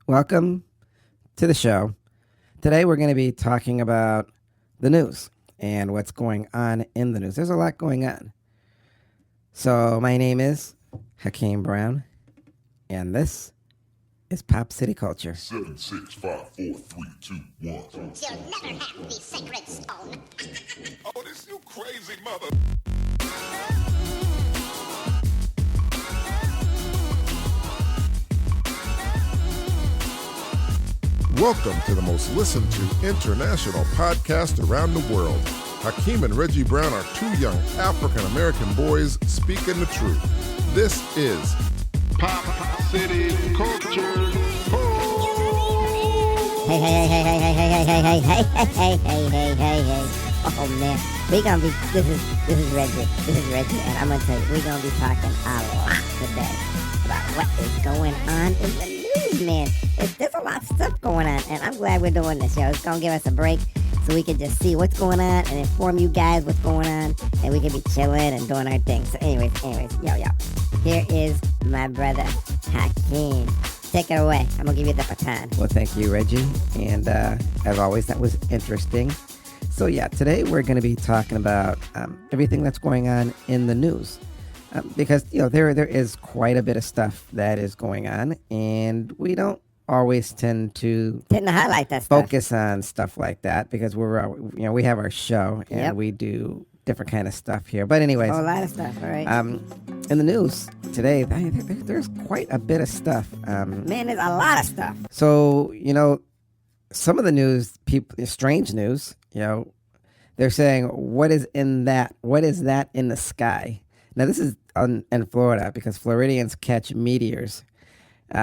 Welcome to the show. Today we're going to be talking about the news and what's going on in the news. There's a lot going on. So my name is Hakeem Brown, and this is Pop City Culture. 7, 6, 5, 4, 3, 2, 1. You'll never have the sacred stone. Oh, this you crazy mother. Welcome to the most listened to international podcast around the world. Hakeem and Reggie Brown are two young African-American boys speaking the truth. This is Pop City Culture. Hey. Oh man, this is Reggie, and I'm gonna tell you, we're gonna be talking a lot today about what is going on in the news, man. There's a lot of stuff going on, and I'm glad we're doing this, yo. It's gonna give us a break so we can just see what's going on and inform you guys what's going on, and we can be chilling and doing our thing. So anyways, yo. Here is my brother, Hakeem. Take it away. I'm gonna give you the baton. Well, thank you, Reggie. And as always, that was interesting. So yeah, today we're going to be talking about everything that's going on in the news. Because, there is quite a bit of stuff that is going on, and we don't always tend to highlight that stuff. Focus on stuff like that because we have our show and we do different kind of stuff here. But anyways, a lot of stuff, all right. In the news today, there's quite a bit of stuff. Man, there's a lot of stuff. So, some of the news, strange news, they're saying, what is that in the sky? Now, this is in Florida because Floridians catch meteors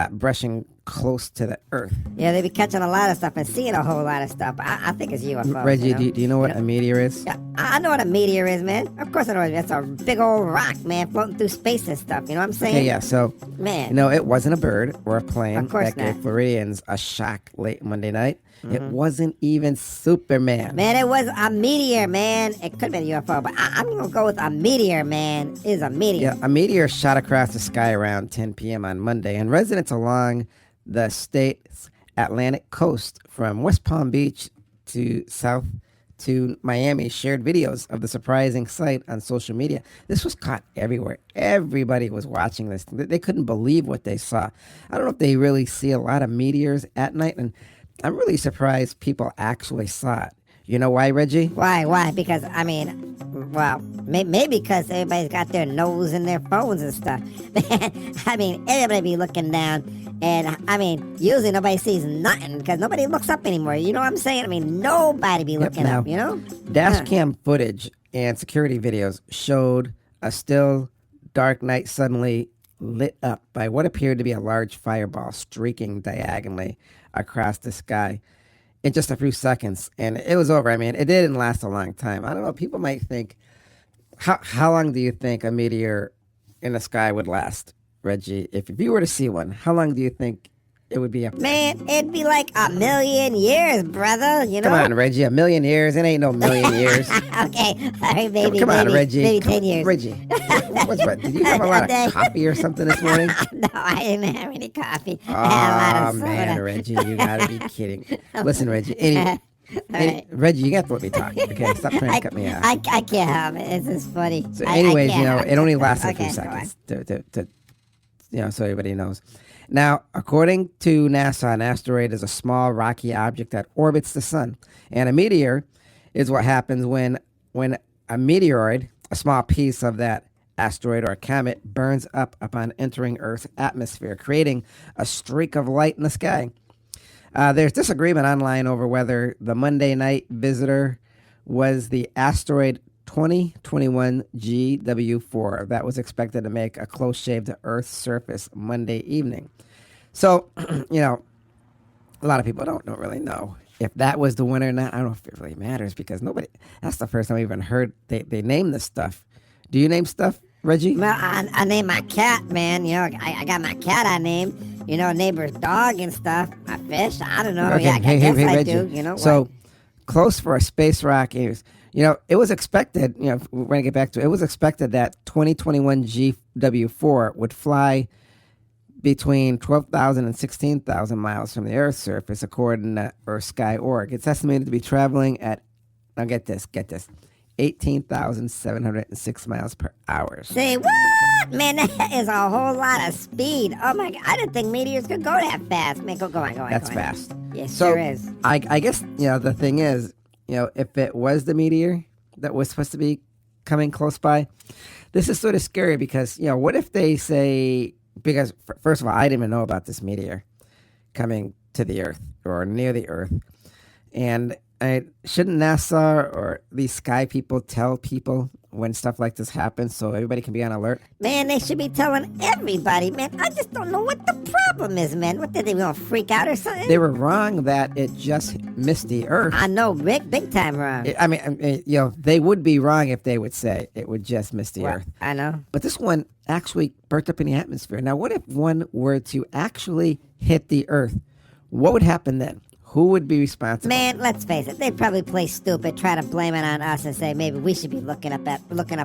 brushing close to the earth. Yeah, they be catching a lot of stuff and seeing a whole lot of stuff. I think it's UFO. Reggie, do you know what a meteor is? Yeah, I know what a meteor is, man. Of course I know. It's a big old rock, man, floating through space and stuff. You know what I'm saying? Okay, yeah, so, man, it wasn't a bird or a plane. Of course that gave not. Floridians a shock late Monday night. Mm-hmm. It wasn't even Superman. Man, it was a meteor, man. It could have been a UFO, but I'm going to go with a meteor, man. It is a meteor. Yeah, a meteor shot across the sky around 10 p.m. on Monday, and residents along the state's Atlantic coast from West Palm Beach to south to Miami shared videos of the surprising sight on social media. This was caught everywhere. Everybody was watching this. They couldn't believe what they saw. I don't know if they really see a lot of meteors at night, and I'm really surprised people actually saw it. You know why, Reggie? Why? Because, maybe because everybody's got their nose in their phones and stuff. Everybody be looking down, and, usually nobody sees nothing because nobody looks up anymore. You know what I'm saying? Nobody be looking up, Dash cam footage and security videos showed a still dark night suddenly lit up by what appeared to be a large fireball streaking diagonally across the sky in just a few seconds, and it was over. It didn't last a long time. I don't know. People might think, how long do you think a meteor in the sky would last, Reggie? If you were to see one, how long do you think it would be up there? Man, it'd be like a million years, brother. Come on, Reggie. A million years? It ain't no million years. Okay, all right, maybe. Come on, Reggie. Maybe 10 years. Reggie, what's right? Did you have a lot of coffee or something this morning? No, I didn't have any coffee. I had a lot of soda. Man, Reggie, you gotta be kidding. Listen, Reggie. Right. Reggie, you got to let me talk. Okay, stop trying to cut me off. I can't help it. It's just funny. So, anyways, it only lasted a few go seconds to so everybody knows. Now, according to NASA, an asteroid is a small rocky object that orbits the sun, and a meteor is what happens when a meteoroid, a small piece of that asteroid or a comet, burns up upon entering Earth's atmosphere, creating a streak of light in the sky. There's disagreement online over whether the Monday night visitor was the asteroid 2021 GW4 that was expected to make a close shave to Earth's surface Monday evening. So, a lot of people don't really know if that was the one or not. I don't know if it really matters because that's the first time I even heard they name this stuff. Do you name stuff, Reggie? Well, I named my cat, man. I got my cat I named. Neighbor's dog and stuff. My fish. I don't know. Okay, I guess I Reggie. do. So close for a space rock is. It was expected. We're going to get back to it. It was expected that 2021 GW4 would fly between 12,000 and 16,000 miles from the Earth's surface, according to Earth-Sky.org. It's estimated to be traveling at, now get this, 18,706 miles per hour. Say what? Man, that is a whole lot of speed. Oh my God, I didn't think meteors could go that fast. Man, go on. That's go on. fast. Yes, So, sure is. I guess, the thing is, if it was the meteor that was supposed to be coming close by, this is sort of scary because, what if they say, because first of all, I didn't even know about this meteor coming to the Earth or near the Earth. And shouldn't NASA or these sky people tell people when stuff like this happens so everybody can be on alert? Man, they should be telling everybody, man. I just don't know what the problem is, man. What, did they gonna freak out or something? They were wrong that it just missed the Earth. I know, Rick, big time wrong. They would be wrong if they would say it would just miss the Earth. I know. But this one actually burnt up in the atmosphere. Now, what if one were to actually hit the Earth? What would happen then? Who would be responsible? Man, let's face it. They'd probably play stupid, try to blame it on us, and say maybe we should be looking up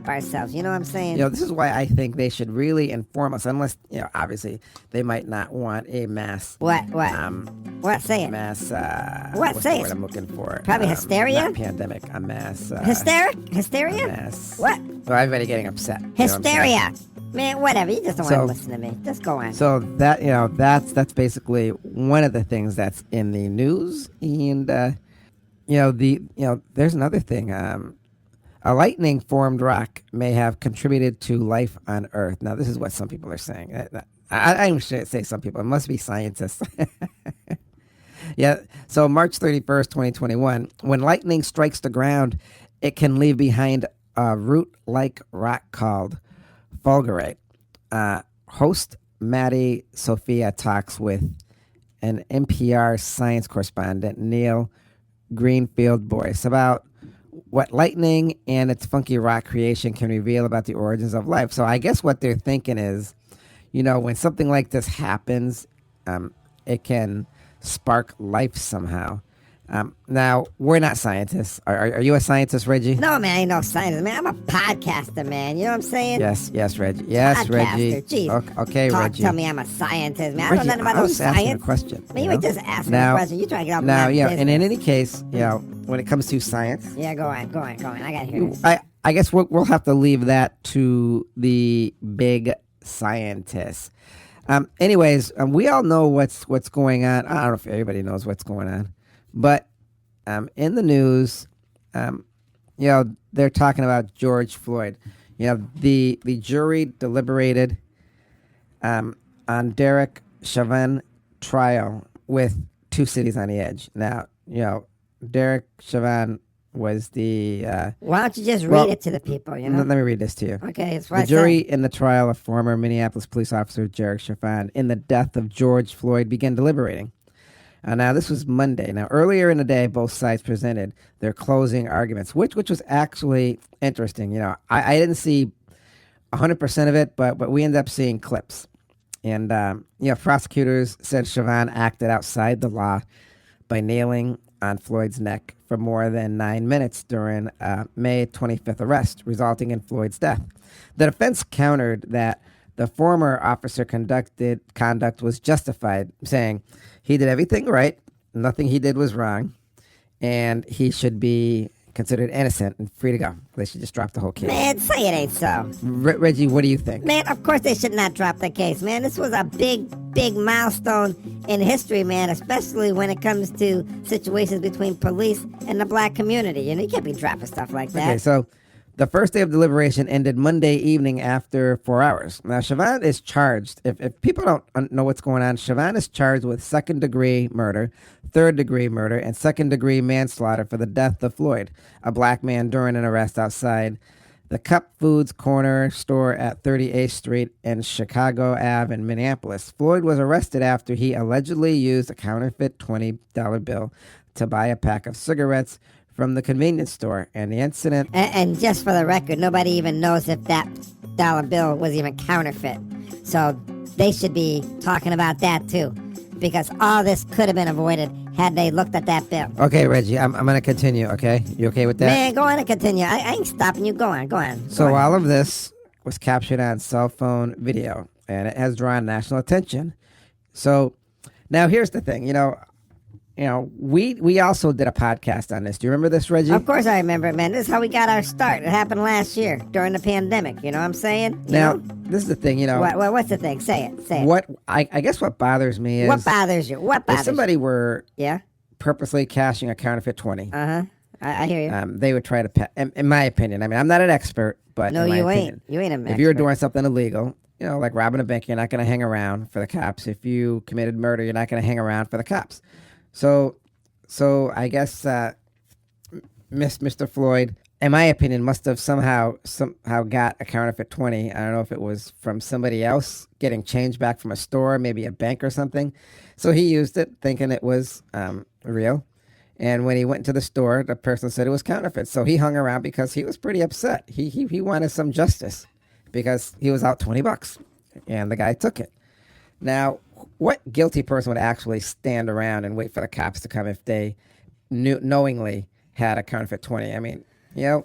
ourselves. You know what I'm saying? This is why I think they should really inform us. Unless, obviously, they might not want a mass. What? What? Say it. Mass. What? What's Say the word it. I'm looking for? Probably hysteria? Not pandemic. A mass. Hysteria? Mass. What? Well, everybody getting upset. You know what I'm saying? Hysteria. Man, whatever. You just don't want to listen to me. Just go on. So that that's basically one of the things that's in the news, and there's another thing. A lightning formed rock may have contributed to life on Earth. Now, this is what some people are saying. I shouldn't say some people. It must be scientists. Yeah. So March 31st, 2021, when lightning strikes the ground, it can leave behind a root-like rock called fulgurite. Host Maddie Sophia talks with an NPR science correspondent, Neil Greenfield Boyce, about what lightning and its funky rock creation can reveal about the origins of life. So I guess what they're thinking is, when something like this happens, it can spark life somehow. Now, we're not scientists. Are you a scientist, Reggie? No, man, I ain't no scientist, man. I'm a podcaster, man. You know what I'm saying? Yes, Reggie. Yes, Podcaster. Reggie. Jeez. Okay, Reggie. Tell me I'm a scientist, man. Reggie, I don't know nothing about I no was asking science. a question. Man, you ain't just asking Now- a question. You trying to get off Now, my business. and in any case, when it comes to science, Yeah, go on. I gotta hear this. I guess we'll have to leave that to the big scientists. Anyways, we all know what's going on. I don't know if everybody knows what's going on, but in the news, they're talking about George Floyd. The jury deliberated on Derek Chauvin trial with two cities on the edge. Now, Derek Chauvin was the. Why don't you just read it to the people, you know? Let me read this to you. Okay, it's what The I jury said. in the trial of former Minneapolis police officer Derek Chauvin in the death of George Floyd began deliberating. Now, this was Monday. Now, earlier in the day, both sides presented their closing arguments, which was actually interesting. I didn't see 100% of it, but we ended up seeing clips. And, prosecutors said Chauvin acted outside the law by kneeling on Floyd's neck for more than 9 minutes during May 25th arrest, resulting in Floyd's death. The defense countered that the former officer conduct was justified, saying he did everything right, nothing he did was wrong, and he should be considered innocent and free to go. They should just drop the whole case. Man, say it ain't so. Reggie, what do you think? Man, of course they should not drop the case, man. This was a big milestone in history, man, especially when it comes to situations between police and the black community. You can't be dropping stuff like that. Okay, so the first day of deliberation ended Monday evening after 4 hours. Now, Chauvin is charged. If people don't know what's going on, Chauvin is charged with second-degree murder, third-degree murder, and second-degree manslaughter for the death of Floyd, a black man during an arrest outside the Cup Foods corner store at 38th Street and Chicago Ave in Minneapolis. Floyd was arrested after he allegedly used a counterfeit $20 bill to buy a pack of cigarettes from the convenience store, and the incident. And just for the record, nobody even knows if that dollar bill was even counterfeit. So they should be talking about that too, because all this could have been avoided had they looked at that bill. Okay, Reggie, I'm going to continue, okay? You okay with that? Man, go on and continue. I ain't stopping you. Go on. So all of this was captured on cell phone video, and it has drawn national attention. So now here's the thing, we also did a podcast on this. Do you remember this, Reggie? Of course I remember it, man. This is how we got our start. It happened last year during the pandemic. You know what I'm saying? This is the thing, What's the thing? Say it. What I guess what bothers me is... What bothers you? If somebody were Yeah? purposely cashing a counterfeit 20... Uh-huh. I hear you. they would try to... in my opinion, I mean, I'm not an expert, but No, in my you opinion, ain't. You ain't a if you were doing something illegal, like robbing a bank, you're not going to hang around for the cops. If you committed murder, you're not going to hang around for the cops. So I guess Mr. Floyd, in my opinion, must have somehow got a counterfeit 20. I don't know if it was from somebody else getting change back from a store, maybe a bank or something. So he used it thinking it was real. And when he went to the store, the person said it was counterfeit. So he hung around because he was pretty upset. He wanted some justice because he was out $20 and the guy took it. Now, what guilty person would actually stand around and wait for the cops to come if they knowingly had a counterfeit 20? I mean,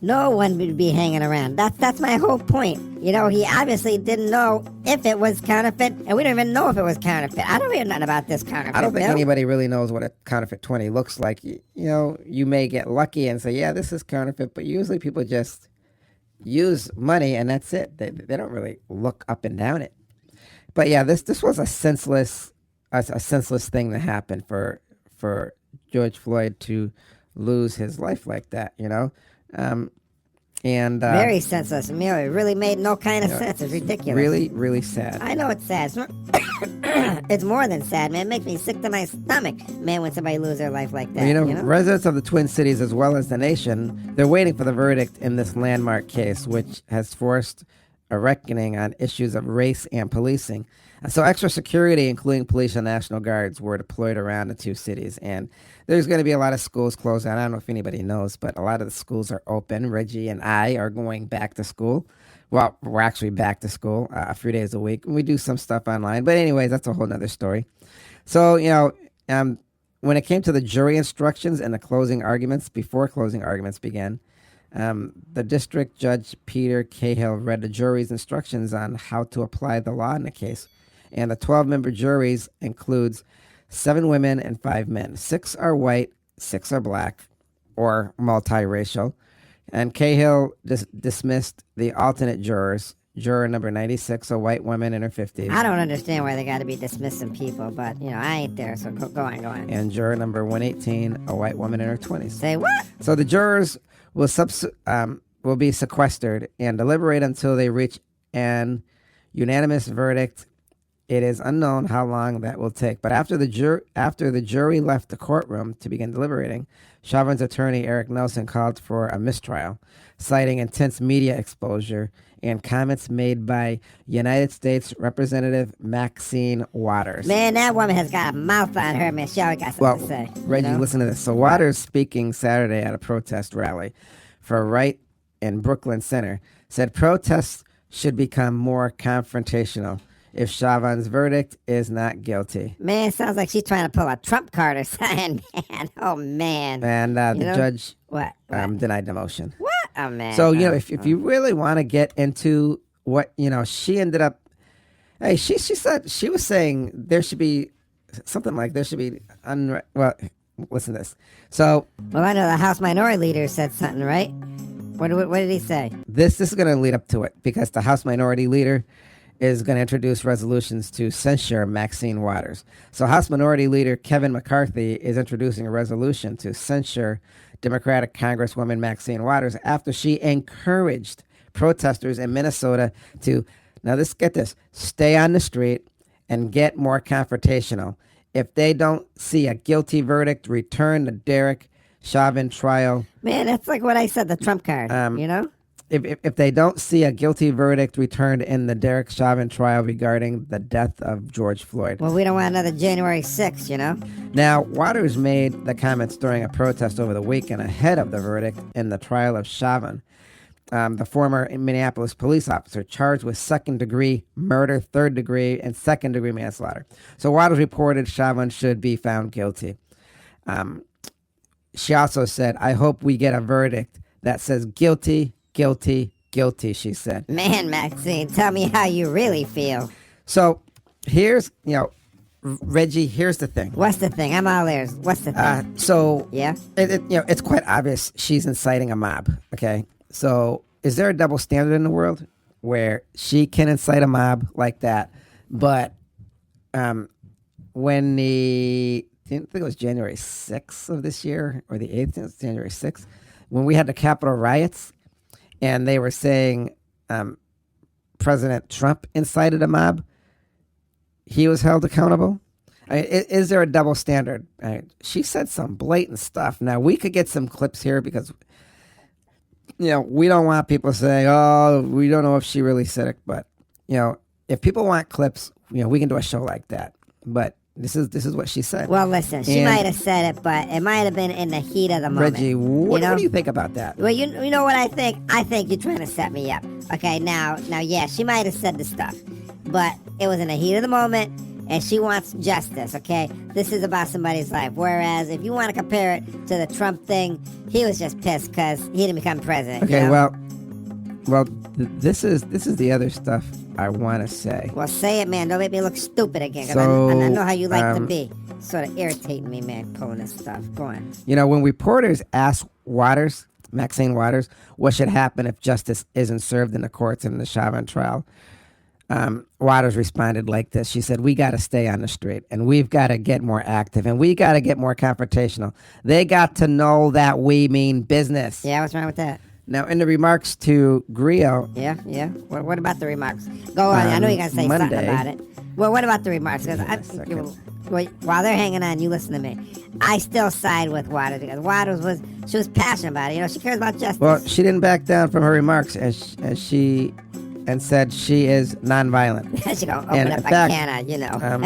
No one would be hanging around. That's my whole point. He obviously didn't know if it was counterfeit, and we don't even know if it was counterfeit. I don't hear nothing about this counterfeit. I don't think Bill. anybody really knows what a counterfeit 20 looks like. You may get lucky and say, yeah, this is counterfeit, but usually people just use money and that's it. They don't really look up and down it. But yeah, this was a senseless thing that happened for George Floyd to lose his life like that, and very senseless. It really made no kind of sense. It's ridiculous. Really, really sad. I know it's sad. It's more than sad, man. It makes me sick to my stomach, man, when somebody loses their life like that. Residents of the Twin Cities, as well as the nation, they're waiting for the verdict in this landmark case, which has forced a reckoning on issues of race and policing. So extra security, including police and National Guards, were deployed around the two cities. And there's going to be a lot of schools closed down. I don't know if anybody knows, but a lot of the schools are open. Reggie and I are going back to school. Well, we're actually back to school a few days a week. We do some stuff online. But anyways, that's a whole nother story. So, when it came to the jury instructions and the closing arguments, before closing arguments began, the district judge, Peter Cahill, read the jury's instructions on how to apply the law in the case. And the 12-member juries includes 7 women and 5 men. 6 are white, 6 are black, or multiracial. And Cahill dismissed the alternate jurors. Juror number 96, a white woman in her 50s. I don't understand why they got to be dismissing people, but, I ain't there, so go on. And juror number 118, a white woman in her 20s. Say what? So the jurors will be sequestered and deliberate until they reach an unanimous verdict. It is unknown how long that will take. But after the jury left the courtroom to begin deliberating, Chauvin's attorney, Eric Nelson, called for a mistrial, citing intense media exposure and comments made by United States Representative Maxine Waters. Man, that woman has got a mouth on her, man. She always got something to say. Reggie, listen to this. So Waters, speaking Saturday at a protest rally for Right in Brooklyn Center, said protests should become more confrontational if Chauvin's verdict is not guilty. Man, sounds like she's trying to pull a Trump card or something, man. Oh, man. And the judge What? denied the motion. What? Oh, man. So, if you really want to get into what, she ended up, hey, she said, she was saying there should be something like there should be, well, listen to this. So. Well, I know the House Minority Leader said something, right? What did he say? This is going to lead up to it because the House Minority Leader is going to introduce resolutions to censure Maxine Waters. So House Minority Leader Kevin McCarthy is introducing a resolution to censure Democratic Congresswoman Maxine Waters after she encouraged protesters in Minnesota to, get this, stay on the street and get more confrontational. If they don't see a guilty verdict, return the Derek Chauvin trial. Man, that's like what I said, the Trump card, If they don't see a guilty verdict returned in the Derek Chauvin trial regarding the death of George Floyd. Well, we don't want another January 6th, Now, Waters made the comments during a protest over the weekend ahead of the verdict in the trial of Chauvin, the former Minneapolis police officer charged with second-degree murder, third-degree, and second-degree manslaughter. So Waters reported Chauvin should be found guilty. She also said, I hope we get a verdict that says guilty, guilty, guilty, she said. Man, Maxine, tell me how you really feel. So here's, Reggie, here's the thing. What's the thing? I'm all ears. What's the thing? Yeah? It's quite obvious she's inciting a mob. Okay, so is there a double standard in the world where she can incite a mob like that, but when I think it was January 6th of this year or the 8th, it was January 6th, when we had the Capitol riots, and they were saying President Trump incited a mob, he was held accountable. I mean, is there a double standard? She said some blatant stuff. Now, we could get some clips here because, we don't want people saying, oh, we don't know if she really said it. But, if people want clips, we can do a show like that. But this is what she said. Well, listen, she might have said it, but it might have been in the heat of the moment. Reggie, what do you think about that? Well, you know what I think? I think you're trying to set me up. Okay, now, yeah, she might have said the stuff, but it was in the heat of the moment, and she wants justice, okay? This is about somebody's life. Whereas, if you want to compare it to the Trump thing, he was just pissed because he didn't become president. Okay, well, this is the other stuff I want to say. Well, say it, man. Don't make me look stupid again. Cause So, I know how you like to be. Sort of irritating me, man, pulling this stuff. Go on. When reporters asked Maxine Waters, what should happen if justice isn't served in the courts in the Chauvin trial, Waters responded like this. She said, we got to stay on the street, and we've got to get more active, and we got to get more confrontational. They got to know that we mean business. Yeah, what's wrong with that? Now, in the remarks to Grillo. Yeah. What about the remarks? Go on. I know you're going to say Monday, something about it. Well, what about the remarks? While they're hanging on, you listen to me. I still side with Waters because Waters was passionate about it. She cares about justice. Well, she didn't back down from her remarks, and said she is nonviolent. She gonna open up a can of,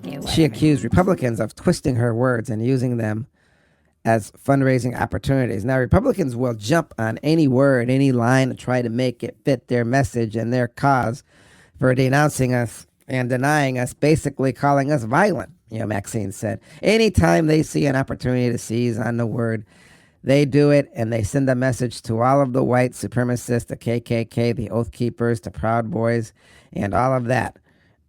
okay, she accused Republicans of twisting her words and using them as fundraising opportunities. Now, Republicans will jump on any word, any line to try to make it fit their message and their cause for denouncing us and denying us, basically calling us violent, Maxine said. Anytime they see an opportunity to seize on the word, they do it, and they send a message to all of the white supremacists, the KKK, the Oath Keepers, the Proud Boys, and all of that,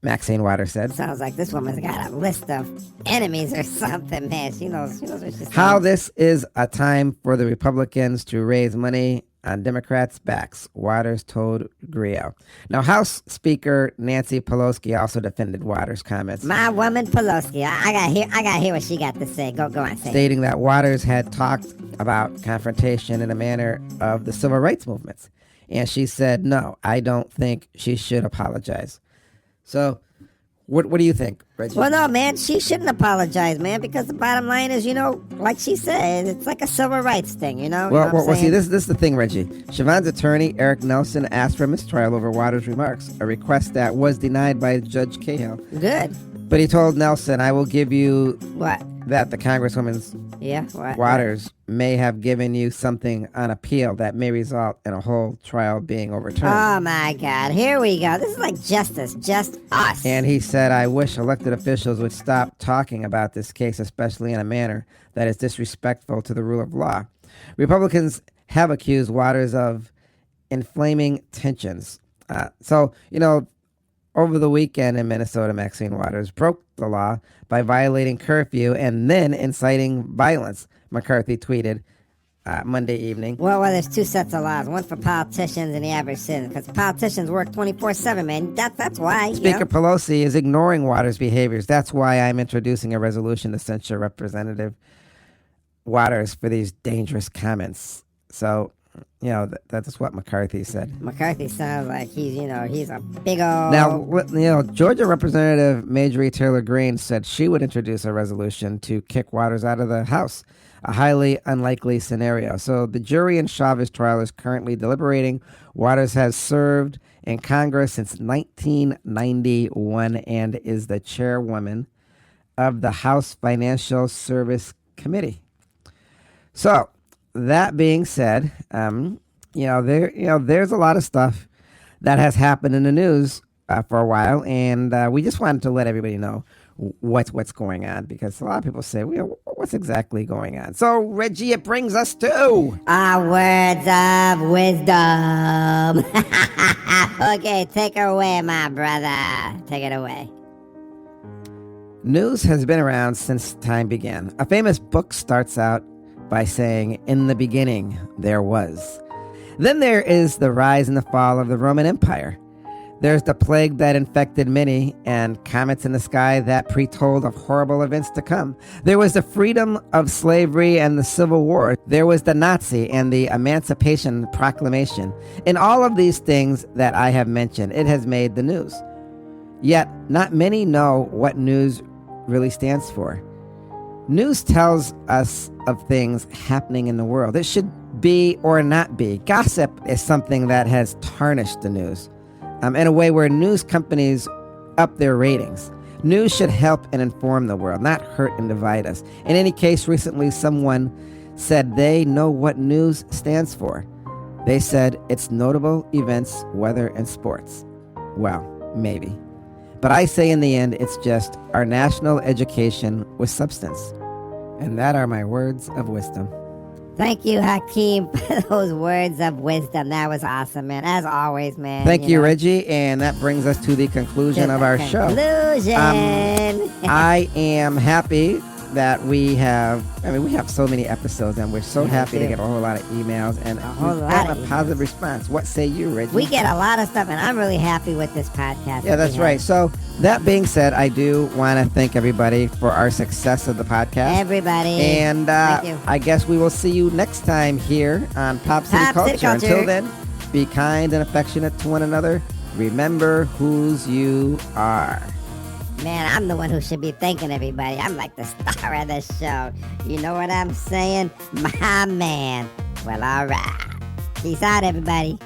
Maxine Waters said. Sounds like this woman's got a list of enemies or something, man. She knows what she's saying. How this is a time for the Republicans to raise money on Democrats' backs, Waters told Grillo. Now, House Speaker Nancy Pelosi also defended Waters' comments. My woman Pelosi. I gotta hear what she got to say. Go on, say. Stating that Waters had talked about confrontation in a manner of the civil rights movements. And she said, no, I don't think she should apologize. So, what do you think, Reggie? Well, no, man, she shouldn't apologize, man, because the bottom line is, like she said, it's like a civil rights thing, Well, see, this is the thing, Reggie. Siobhan's attorney, Eric Nelson, asked for mistrial over Waters' remarks, a request that was denied by Judge Cahill. Good. But he told Nelson, I will give you what? That the Congresswoman's Waters may have given you something on appeal that may result in a whole trial being overturned. Oh, my God. Here we go. This is like justice. Just us. And he said, I wish elected officials would stop talking about this case, especially in a manner that is disrespectful to the rule of law. Republicans have accused Waters of inflaming tensions. Over the weekend in Minnesota, Maxine Waters broke the law by violating curfew and then inciting violence, McCarthy tweeted Monday evening. Well, there's two sets of laws, one for politicians and the average citizen, because politicians work 24/7, man. That's why. Speaker Pelosi is ignoring Waters' behaviors. That's why I'm introducing a resolution to censure Representative Waters for these dangerous comments. So, that's what McCarthy said. McCarthy sounds like he's a big old... Now, Georgia Representative Marjorie Taylor Greene said she would introduce a resolution to kick Waters out of the House, a highly unlikely scenario. So the jury in Chauvin's trial is currently deliberating. Waters has served in Congress since 1991 and is the chairwoman of the House Financial Service Committee. So, that being said, there's a lot of stuff that has happened in the news for a while, and we just wanted to let everybody know what's going on, because a lot of people say, well, what's exactly going on? So, Reggie, it brings us to our words of wisdom. Okay, take her away, my brother. Take it away. news has been around since time began. A famous book starts out by saying, "In the beginning, there was." Then there is the rise and the fall of the Roman Empire. There's the plague that infected many, and comets in the sky that pretold of horrible events to come. There was the freedom of slavery and the Civil War. There was the Nazi and the Emancipation Proclamation. In all of these things that I have mentioned, it has made the news. Yet, not many know what news really stands for. News tells us of things happening in the world. It should be or not be. Gossip is something that has tarnished the news. In a way where news companies up their ratings. News should help and inform the world, not hurt and divide us. In any case, recently someone said they know what news stands for. They said it's notable events, weather, and sports. Well, maybe. But I say in the end, it's just our national education with substance. And that are my words of wisdom. Thank you, Hakeem, for those words of wisdom. That was awesome, man. As always, man. Thank you, Reggie. And that brings us to the conclusion of our show. I am happy that we have so many episodes, and we're so happy to get a whole lot of emails and a positive response. What say you, Reggie? We get a lot of stuff, and I'm really happy with this podcast. Yeah, that's right. So that being said, I do want to thank everybody for our success of the podcast. Everybody. And thank you. I guess we will see you next time here on Pop City Culture. Until then, be kind and affectionate to one another. Remember whose you are. Man, I'm the one who should be thanking everybody. I'm like the star of the show. You know what I'm saying? My man. Well, all right. Peace out, everybody.